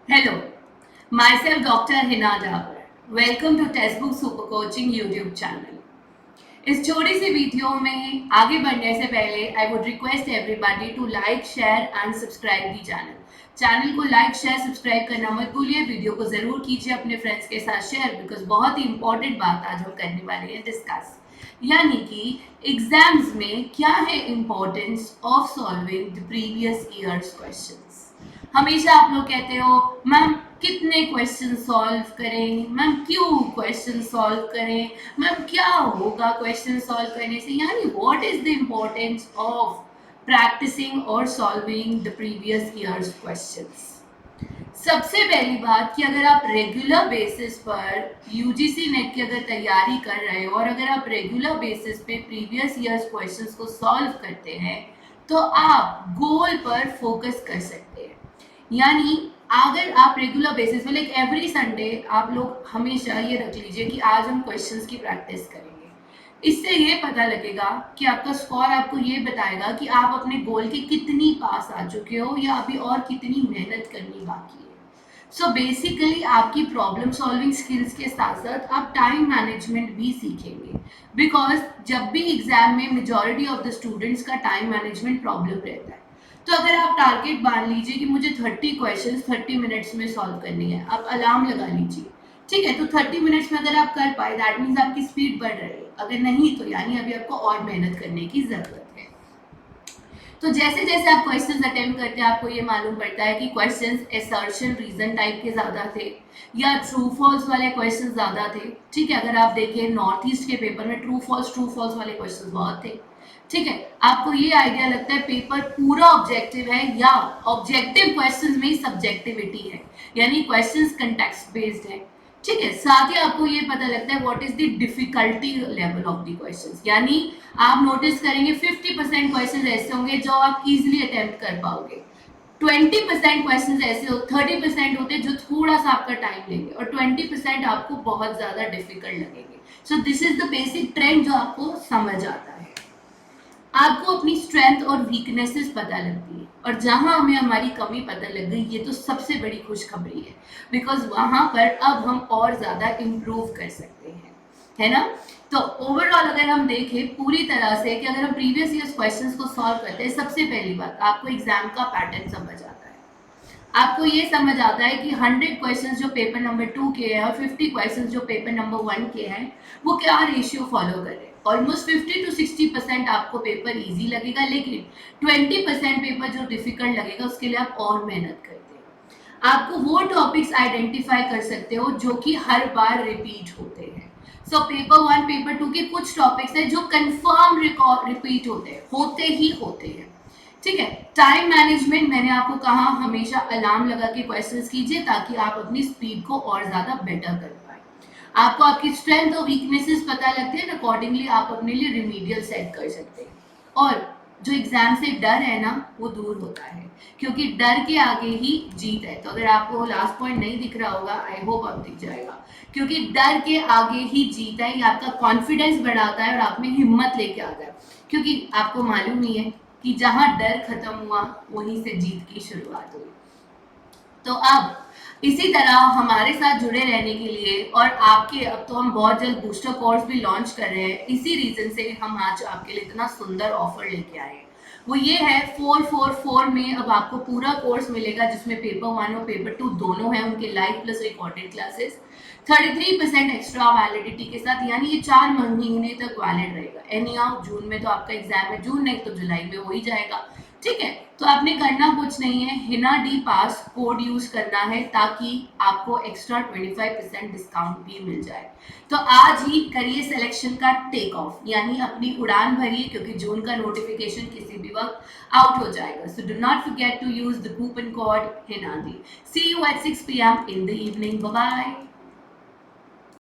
Hello, myself Dr. Hina Dabur. Welcome to Textbook Super Coaching YouTube channel. इस छोटी सी video में आगे बढ़ने से पहले I would request everybody to like share and subscribe the channel को लाइक शेयर सब्सक्राइब करना मत भूलिए। वीडियो को जरूर कीजिए अपने फ्रेंड्स के साथ शेयर, बिकॉज बहुत ही इंपॉर्टेंट बात आज हम करने वाले हैं डिस्कस, यानी कि एग्जाम्स में क्या है importance of solving the previous years questions. हमेशा आप लोग कहते हो मैम कितने क्वेश्चन सॉल्व करें, मैम क्यों क्वेश्चन सॉल्व करें, मैम क्या होगा क्वेश्चन सॉल्व करने से, यानी what is the importance of practising और solving the previous years questions. सबसे पहली बात कि अगर आप रेगुलर बेसिस पर यूजीसी नेट की अगर तैयारी कर रहे हो और अगर आप रेगुलर बेसिस पे प्रीवियस ईयर्स क्वेश्चंस को सॉल्व करते हैं तो आप गोल पर फोकस कर सकते हैं। यानी अगर आप रेगुलर बेसिस पे लाइक एवरी संडे आप लोग हमेशा ये रख लीजिए कि आज हम क्वेश्चंस की प्रैक्टिस करेंगे। इससे ये पता लगेगा कि आपका स्कोर आपको ये बताएगा कि आप अपने गोल के कितनी पास आ चुके हो या अभी और कितनी मेहनत करनी बाकी है। सो बेसिकली आपकी प्रॉब्लम सॉल्विंग स्किल्स के साथ साथ आप टाइम मैनेजमेंट भी सीखेंगे, बिकॉज जब भी एग्जाम में मेजॉरिटी ऑफ द स्टूडेंट्स का टाइम मैनेजमेंट प्रॉब्लम रहता है। तो अगर आप टारगेट बांध लीजिए कि मुझे 30 क्वेश्चंस 30 मिनट्स में सॉल्व करनी है, आप अलार्म लगा लीजिए, ठीक है, तो 30 मिनट्स में अगर आप कर पाए दैट मीन्स आपकी स्पीड बढ़ रही है, अगर नहीं तो यानी अभी आपको और मेहनत करने की जरूरत है। तो जैसे जैसे आप क्वेश्चंस अटेम्प्ट करते हैं आपको ये मालूम पड़ता है कि क्वेश्चंस असर्शन रीजन टाइप के ज़्यादा थे या ट्रू फॉल्स वाले क्वेश्चंस ज़्यादा थे। ठीक है, अगर आप देखें नॉर्थ ईस्ट के पेपर में ट्रू फॉल्स वाले क्वेश्चंस बहुत थे। ठीक है, आपको ये आइडिया लगता है पेपर पूरा ऑब्जेक्टिव है या ऑब्जेक्टिव क्वेश्चंस में ही सब्जेक्टिविटी है, यानी क्वेश्चंस कंटेक्स्ट बेस्ड है। ठीक है, साथ ही आपको ये पता लगता है what is the difficulty level of the questions, यानी आप नोटिस करेंगे 50% क्वेश्चंस ऐसे होंगे जो आप इजीली अटेम्प्ट कर पाओगे, 20% क्वेश्चंस ऐसे हो 30% होते जो थोड़ा सा आपका टाइम लेंगे और 20% आपको बहुत ज़्यादा डिफिकल्ट लगेंगे। So this is the basic trend जो आपको समझ आता है। आपको अपनी स्ट्रेंथ और वीकनेसेस पता लगती है और जहां हमें हमारी कमी पता लग गई ये तो सबसे बड़ी खुशखबरी है, बिकॉज वहां पर अब हम और ज़्यादा इम्प्रूव कर सकते हैं, है ना। तो ओवरऑल अगर हम देखें पूरी तरह से कि अगर हम प्रीवियस ईयर्स क्वेश्चंस को सॉल्व करते हैं, सबसे पहली बात आपको एग्जाम का पैटर्न समझ आता है। आपको ये समझ आता है कि 100 क्वेश्चंस जो पेपर नंबर 2 के हैं और 50 क्वेश्चंस जो पेपर नंबर 1 के हैं वो क्या रेशियो फॉलो कर रहे हैं। ऑलमोस्ट 50 to 60% आपको पेपर इजी लगेगा, लेकिन 20% पेपर जो डिफिकल्ट लगेगा उसके लिए आप और मेहनत करते हैं। आपको वो टॉपिक्स आइडेंटिफाई कर सकते हो जो कि हर बार रिपीट होते हैं। सो पेपर 1 पेपर 2 के कुछ टॉपिक्स हैं जो कंफर्म रिपीट होते ही होते हैं। ठीक है, टाइम मैनेजमेंट मैंने आपको कहा हमेशा अलार्म लगा के क्वेश्चंस कीजिए ताकि आप अपनी स्पीड को और ज़्यादा बेटर कर पाए। आपको आपकी स्ट्रेंथ और वीकनेसेस पता लगते हैं, अकॉर्डिंगली आप अपने लिए रिमीडियल सेट कर सकते हैं। और जो एग्जाम से डर है ना वो दूर होता है, क्योंकि डर के आगे ही जीत है। तो अगर आपको लास्ट पॉइंट नहीं दिख रहा होगा, आई होप अब दिख जाएगा, क्योंकि डर के आगे ही जीत है। ये आपका कॉन्फिडेंस बढ़ाता है और आप में हिम्मत लेके आता है, क्योंकि आपको मालूम ही है कि जहां डर खत्म हुआ वहीं से जीत की शुरुआत हुई। तो अब इसी तरह हमारे साथ जुड़े रहने के लिए और आपके, अब तो हम बहुत जल्द बूस्टर कोर्स भी लॉन्च कर रहे हैं, इसी रीजन से हम आज आपके लिए इतना सुंदर ऑफर लेके आए हैं। वो ये है 444 में अब आपको पूरा कोर्स मिलेगा जिसमें पेपर 1 और पेपर 2 दोनों हैं, उनके live plus recorded classes 33% extra validity के साथ, यानी ये 4 महीने तक वैलिड रहेगा। एनी हाउ जून में तो आपका एग्जाम है, जून नहीं तो जुलाई में हो ही जाएगा। ठीक है, तो आपने करना कुछ नहीं है, हिना डी पास कोड यूज करना है ताकि आपको एक्स्ट्रा 25% डिस्काउंट भी मिल जाए। तो आज ही करिए सिलेक्शन का टेक ऑफ, यानी अपनी उड़ान भरिए, क्योंकि जून का नोटिफिकेशन किसी भी वक्त आउट हो जाएगा। So do not forget to use the coupon code Hina D. See you at 6 PM in the evening. Bye bye.